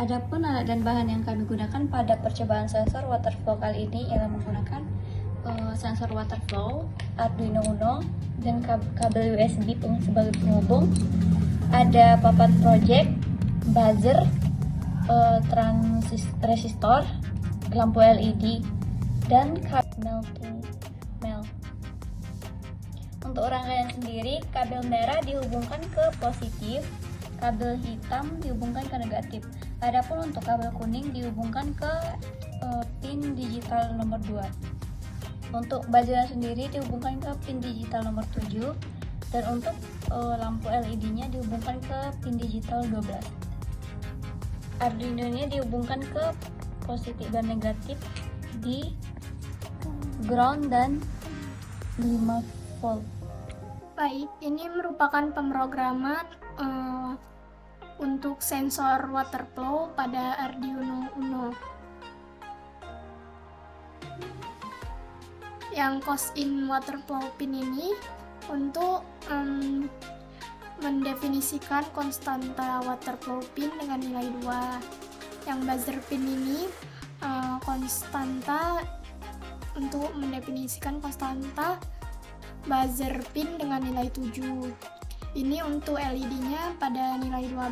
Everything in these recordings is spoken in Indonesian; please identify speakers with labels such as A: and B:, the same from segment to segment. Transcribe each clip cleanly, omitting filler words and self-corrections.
A: Adapun alat dan bahan yang kami gunakan pada percobaan sensor water flow kali ini ialah menggunakan sensor water flow, Arduino Uno, dan kabel USB sebagai penghubung. Ada papan project, buzzer, resistor, lampu LED, dan kabel mel. Untuk rangkaian sendiri, kabel merah dihubungkan ke positif, kabel hitam dihubungkan ke negatif. Adapun untuk kabel kuning dihubungkan ke pin digital nomor 2. Untuk buzzer sendiri dihubungkan ke pin digital nomor 7, dan untuk lampu LED-nya dihubungkan ke pin digital 12. Arduino-nya dihubungkan ke positif dan negatif di ground dan 5 volt.
B: Baik, ini merupakan pemrograman untuk sensor water flow pada Arduino Uno. Yang close-in water flow pin ini untuk mendefinisikan konstanta water flow pin dengan nilai 2. Yang buzzer pin ini konstanta untuk mendefinisikan konstanta buzzer pin dengan nilai 7. Ini untuk LED-nya pada nilai 12.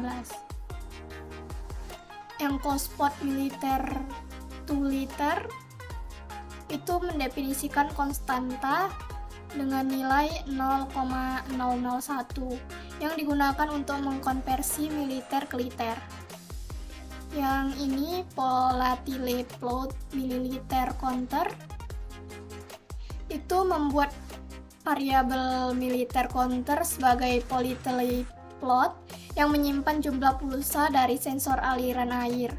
B: Yang close pot militer to liter itu mendefinisikan konstanta dengan nilai 0,001 yang digunakan untuk mengkonversi militer ke liter. Yang ini volatile float mililiter counter itu membuat variabel militer counter sebagai volatile float yang menyimpan jumlah pulsa dari sensor aliran air.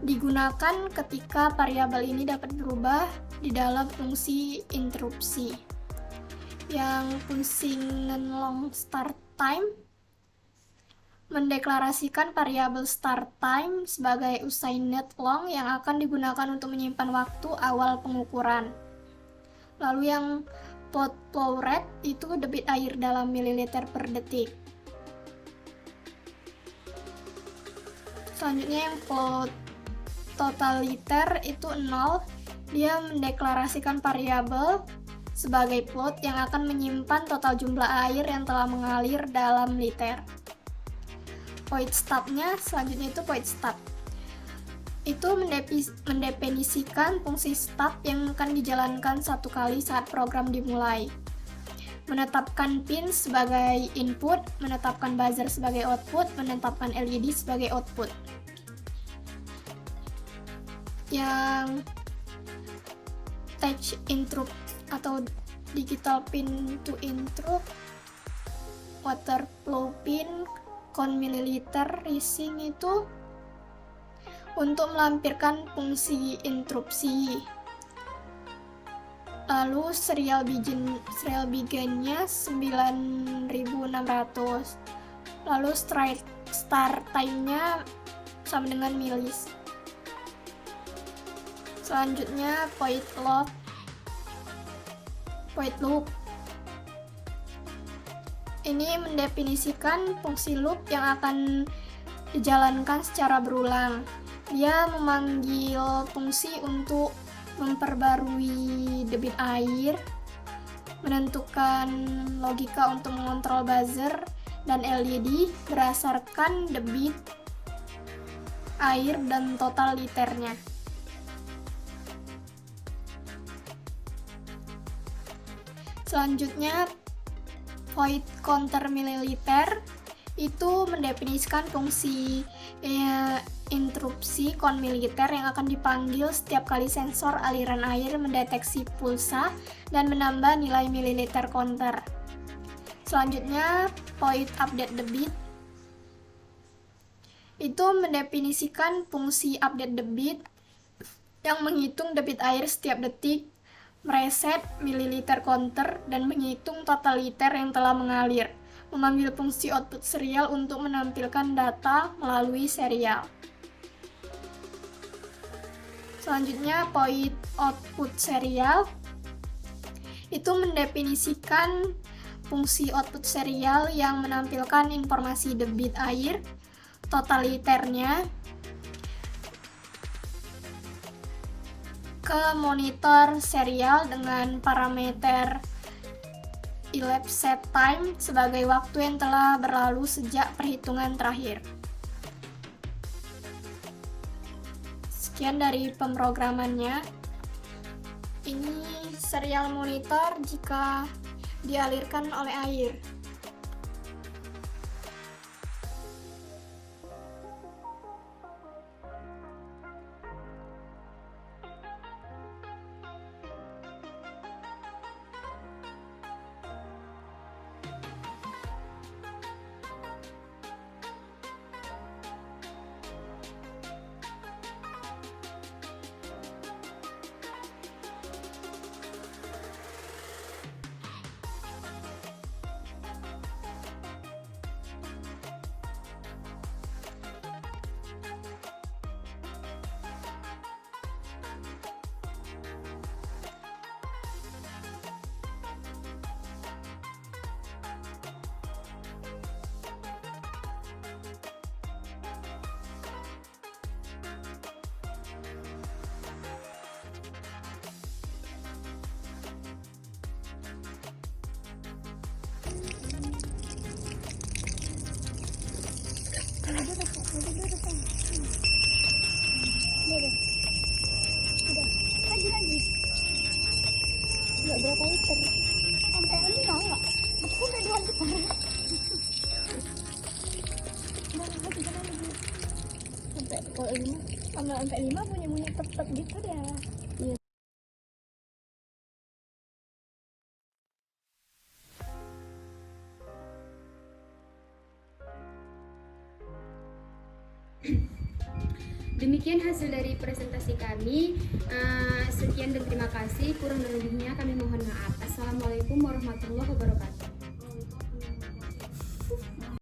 B: Digunakan ketika variabel ini dapat berubah di dalam fungsi interupsi. Yang fungsi long start time mendeklarasikan variabel start time sebagai assigned long yang akan digunakan untuk menyimpan waktu awal pengukuran. Lalu yang flow rate itu debit air dalam mililiter per detik. Selanjutnya yang flow total liter itu 0. Dia mendeklarasikan variabel sebagai float yang akan menyimpan total jumlah air yang telah mengalir dalam liter. Void stop-nya selanjutnya itu void stop. Itu mendefinisikan fungsi stop yang akan dijalankan satu kali saat program dimulai. Menetapkan pin sebagai input, menetapkan buzzer sebagai output, menetapkan LED sebagai output. Yang touch interrupt atau digital pin to interrupt, water flow pin, count milliliter rising itu untuk melampirkan fungsi interupsi. Lalu serial beginnya 9600. Lalu start time-nya sama dengan milis. Selanjutnya void loop. Ini mendefinisikan fungsi loop yang akan dijalankan secara berulang. Dia memanggil fungsi untuk memperbarui debit air, menentukan logika untuk mengontrol buzzer dan LED berdasarkan debit air dan total liternya. Selanjutnya void counter mililiter itu mendefinisikan fungsi interupsi count mililiter yang akan dipanggil setiap kali sensor aliran air mendeteksi pulsa dan menambah nilai mililiter counter. Selanjutnya void update debit itu mendefinisikan fungsi update debit yang menghitung debit air setiap detik, mereset mililiter counter, dan menghitung total liter yang telah mengalir. Memanggil fungsi output serial untuk menampilkan data melalui serial. Selanjutnya void output serial itu mendefinisikan fungsi output serial yang menampilkan informasi debit air, total liternya, ke monitor serial dengan parameter elapsed set time sebagai waktu yang telah berlalu sejak perhitungan terakhir. Sekian dari pemrogramannya. Ini serial monitor jika dialirkan oleh air.
A: Nggak berapa liter? Sampai 5 nggak? Sampai 2 liter. Sampai kalau 5, sampai 5 bunyi tetap gitu dia. Iya.
C: Demikian hasil dari presentasi kami. Sekian dan terima kasih. Kurang dan lebihnya kami mohon maaf. Assalamualaikum warahmatullahi wabarakatuh.